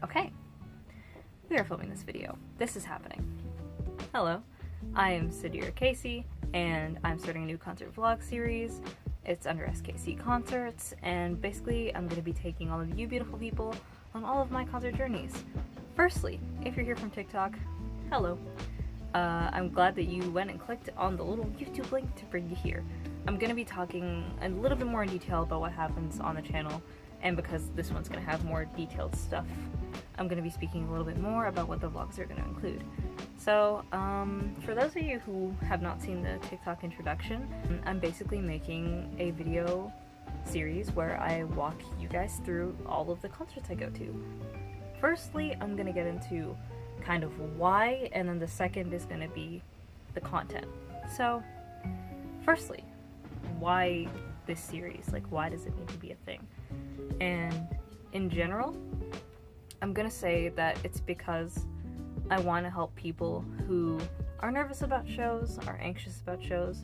Okay, we are filming this video. This is happening. Hello, I am Sadira KC, and I'm starting a new concert vlog series. It's under SKC Concerts, and basically I'm going to be taking all of you beautiful people on all of my concert journeys. Firstly, if you're here from TikTok, hello. I'm glad that you went and clicked on the little YouTube link to bring you here. I'm going to be talking a little bit more in detail about what happens on the channel, and because this one's going to have more detailed stuff, I'm going to be speaking a little bit more about what the vlogs are going to include. So, for those of you who have not seen the TikTok introduction, I'm basically making a video series where I walk you guys through all of the concerts I go to. Firstly, I'm going to get into kind of why, and then the second is going to be the content. So, firstly, why this series? Like, why does it need to be a thing? And in general, I'm gonna say that it's because I want to help people who are nervous about shows, are anxious about shows,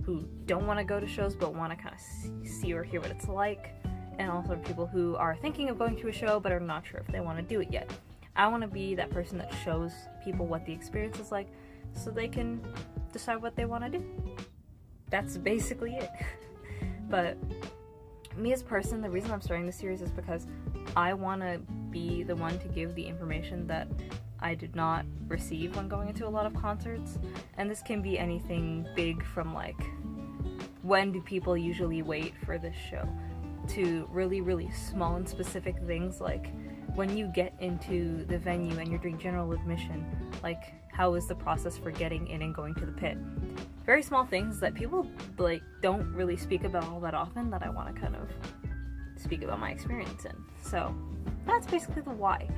who don't want to go to shows but want to kind of see or hear what it's like, and also people who are thinking of going to a show but are not sure if they want to do it yet. I want to be that person that shows people what the experience is like so they can decide what they want to do. That's basically it. But me as a person, the reason I'm starting this series is because I want to be the one to give the information that I did not receive when going into a lot of concerts. And this can be anything big from like, when do people usually wait for this show, to really, really small and specific things like when you get into the venue and you're doing general admission, like how is the process for getting in and going to the pit. Very small things that people like don't really speak about all that often that I want to kind of speak about my experience in. So that's basically the why.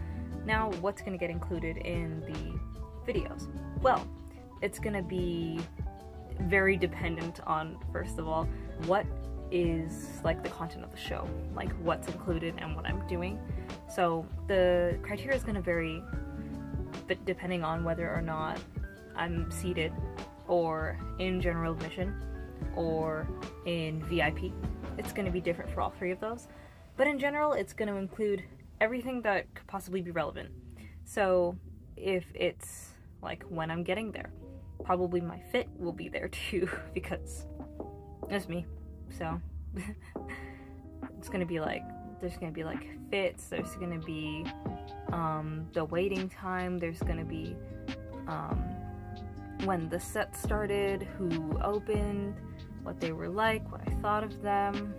Now, what's going to get included in the videos? Well, it's going to be very dependent on, first of all, what is like the content of the show, like what's included and what I'm doing. So the criteria is going to vary, but depending on whether or not I'm seated or in general admission or in VIP. It's going to be different for all three of those. But in general, it's going to include everything that could possibly be relevant. So if it's like when I'm getting there, probably my fit will be there too, because it's me. So it's going to be like, there's going to be like fits, there's going to be the waiting time, there's going to be when the set started, who opened, what they were like, what I thought of them,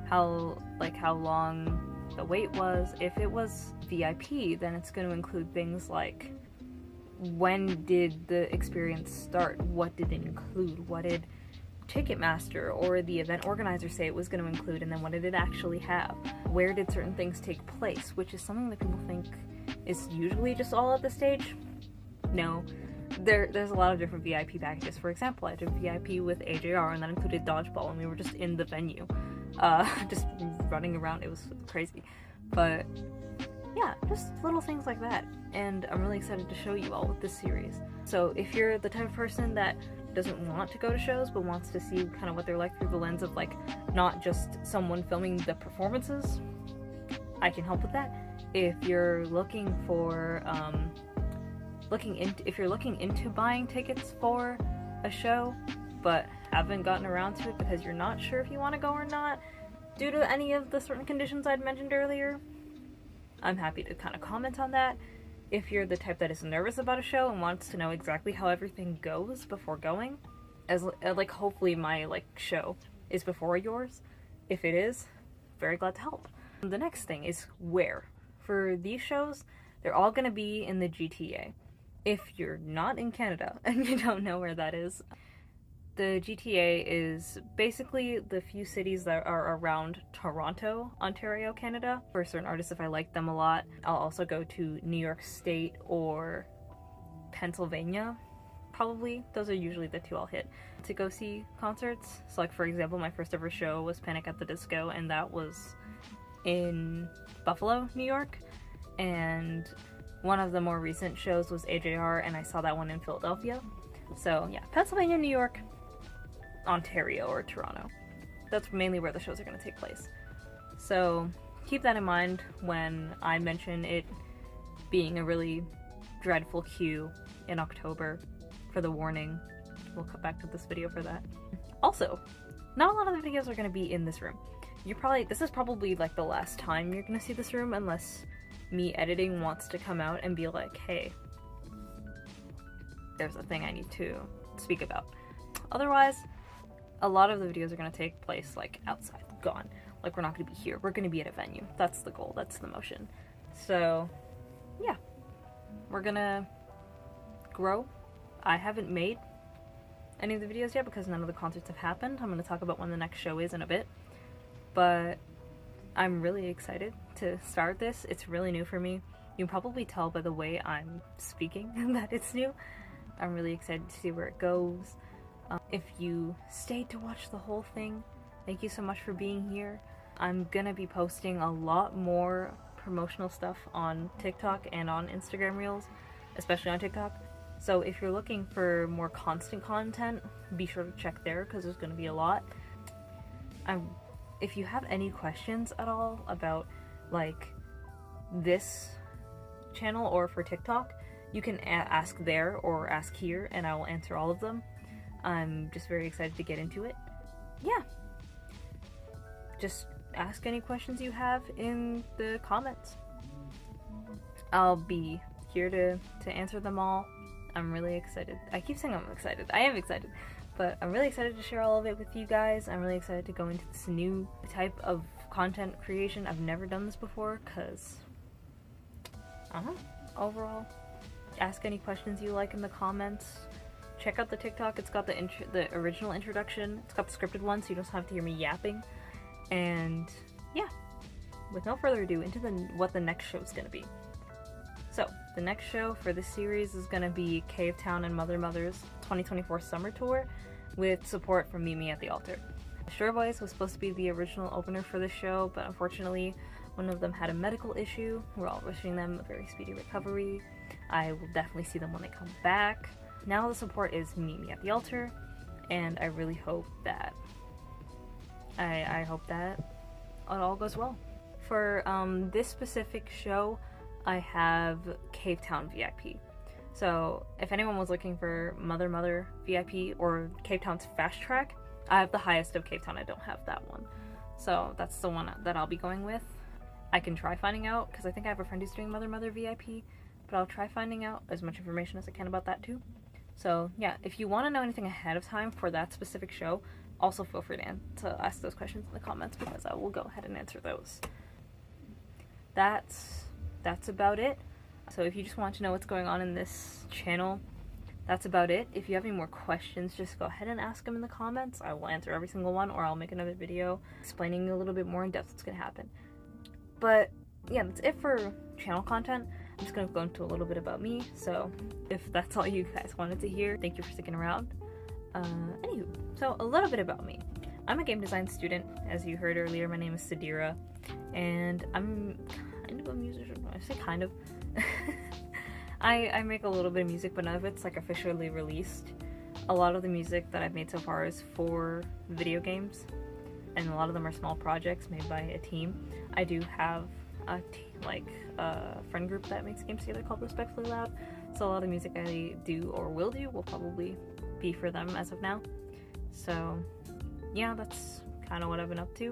how long the wait was. If it was VIP, then it's going to include things like when did the experience start, what did it include, what did Ticketmaster or the event organizer say it was going to include, and then what did it actually have, where did certain things take place, which is something that people think is usually just all at the stage. No. There's a lot of different VIP packages. For example, I did VIP with AJR, and that included dodgeball, and we were just in the venue, just running around. It was crazy. But yeah, just little things like that. And I'm really excited to show you all with this series. So if you're the type of person that doesn't want to go to shows but wants to see kind of what they're like through the lens of like not just someone filming the performances, I can help with that. If you're looking for if you're looking into buying tickets for a show but haven't gotten around to it because you're not sure if you want to go or not due to any of the certain conditions I'd mentioned earlier, I'm happy to kind of comment on that. If you're the type that is nervous about a show and wants to know exactly how everything goes before going, as like hopefully my like show is before yours, if it is, very glad to help. The next thing is where. For these shows, they're all going to be in the GTA. If you're not in Canada and you don't know where that is, the GTA is basically the few cities that are around Toronto, Ontario, Canada. For certain artists, if I like them a lot, I'll also go to New York State or Pennsylvania, probably. Those are usually the two I'll hit to go see concerts. So like, for example, my first ever show was Panic at the Disco, and that was in Buffalo, New York. And one of the more recent shows was AJR, and I saw that one in Philadelphia. So yeah, Pennsylvania, New York, Ontario, or Toronto. That's mainly where the shows are going to take place. So keep that in mind when I mention it being a really dreadful queue in October for the warning. We'll cut back to this video for that. Also, not a lot of the videos are going to be in this room. This is probably like the last time you're going to see this room, unless me editing wants to come out and be like, hey, there's a thing I need to speak about. Otherwise, a lot of the videos are going to take place like outside, gone. Like, we're not going to be here, we're going to be at a venue. That's the goal, that's the motion. So yeah, we're gonna grow. I haven't made any of the videos yet because none of the concerts have happened. I'm going to talk about when the next show is in a bit, but I'm really excited to start this. It's really new for me. You can probably tell by the way I'm speaking that it's new. I'm really excited to see where it goes. If you stayed to watch the whole thing, thank you so much for being here. I'm gonna be posting a lot more promotional stuff on TikTok and on Instagram Reels, especially on TikTok. So if you're looking for more constant content, be sure to check there because there's gonna be a lot. If you have any questions at all about like this channel or for TikTok, you can ask there or ask here and I will answer all of them. I'm just very excited to get into it. Yeah. Just ask any questions you have in the comments. I'll be here to answer them all. I'm really excited. I keep saying I'm excited. I am excited. But I'm really excited to share all of it with you guys. I'm really excited to go into this new type of content creation. I've never done this before because, I don't know, overall, ask any questions you like in the comments. Check out the TikTok. It's got the original introduction. It's got the scripted one, so you don't have to hear me yapping. And yeah, with no further ado, into what the next show is going to be. So, the next show for this series is going to be Cavetown and Mother Mother's 2024 Summer Tour with support from Mimi at the Altar. Shore Boys was supposed to be the original opener for the show, but unfortunately one of them had a medical issue. We're all wishing them a very speedy recovery. I will definitely see them when they come back. Now the support is Mimi at the Altar, and I really hope that I hope that it all goes well. For this specific show, I have Cavetown VIP. So if anyone was looking for Mother Mother VIP or Cavetown's Fast Track, I have the highest of Cavetown. I don't have that one. So that's the one that I'll be going with. I can try finding out, because I think I have a friend who's doing Mother Mother VIP, but I'll try finding out as much information as I can about that too. So yeah, if you want to know anything ahead of time for that specific show, also feel free to ask those questions in the comments, because I will go ahead and answer those. That's about it. So if you just want to know what's going on in this channel, that's about it. If you have any more questions, just go ahead and ask them in the comments. I will answer every single one, or I'll make another video explaining a little bit more in depth what's going to happen. But yeah, that's it for channel content. I'm just going to go into a little bit about me. So if that's all you guys wanted to hear, thank you for sticking around. Anywho, so a little bit about me. I'm a game design student. As you heard earlier, my name is Sadira, and I'm kind of a musician. I say kind of. I make a little bit of music, but none of it's like officially released. A lot of the music that I've made so far is for video games, and a lot of them are small projects made by a team. I do have a friend group that makes games together called Respectfully Loud, so a lot of music I do or will do will probably be for them as of now. So yeah, that's kind of what I've been up to.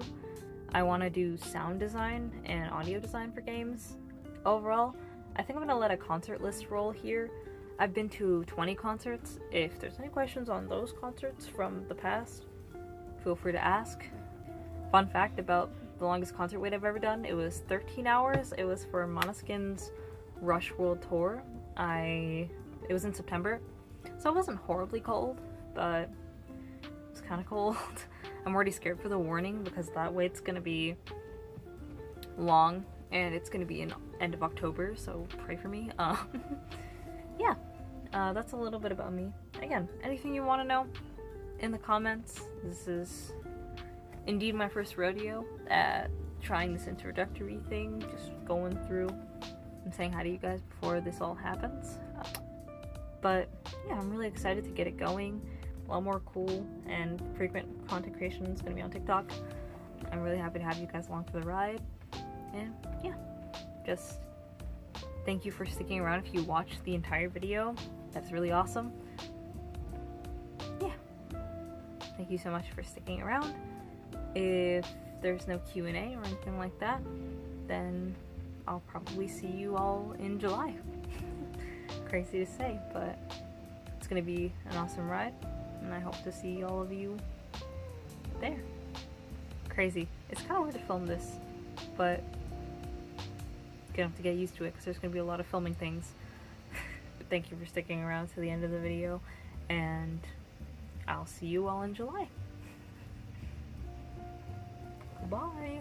I want to do sound design and audio design for games. Overall, I think I'm going to let a concert list roll here. I've been to 20 concerts. If there's any questions on those concerts from the past, feel free to ask. Fun fact about the longest concert wait I've ever done, it was 13 hours. It was for Måneskin's Rush World Tour. It was in September, so it wasn't horribly cold, but it was kind of cold. I'm already scared for the warning because that wait's gonna be long, and it's gonna be in end of October, so pray for me. Yeah, that's a little bit about me. Again, anything you want to know in the comments. This is indeed my first rodeo at trying this introductory thing, just going through and saying hi to you guys before this all happens. But yeah, I'm really excited to get it going. A lot more cool and frequent content creation is going to be on TikTok. I'm really happy to have you guys along for the ride. And yeah, just thank you for sticking around. If you watched the entire video, that's really awesome. Yeah, thank you so much for sticking around. If there's no Q&A or anything like that, then I'll probably see you all in July. Crazy to say, but it's gonna be an awesome ride, and I hope to see all of you there. Crazy. It's kind of weird to film this, but gonna have to get used to it because there's gonna be a lot of filming things. But thank you for sticking around to the end of the video, and I'll see you all in July. Goodbye.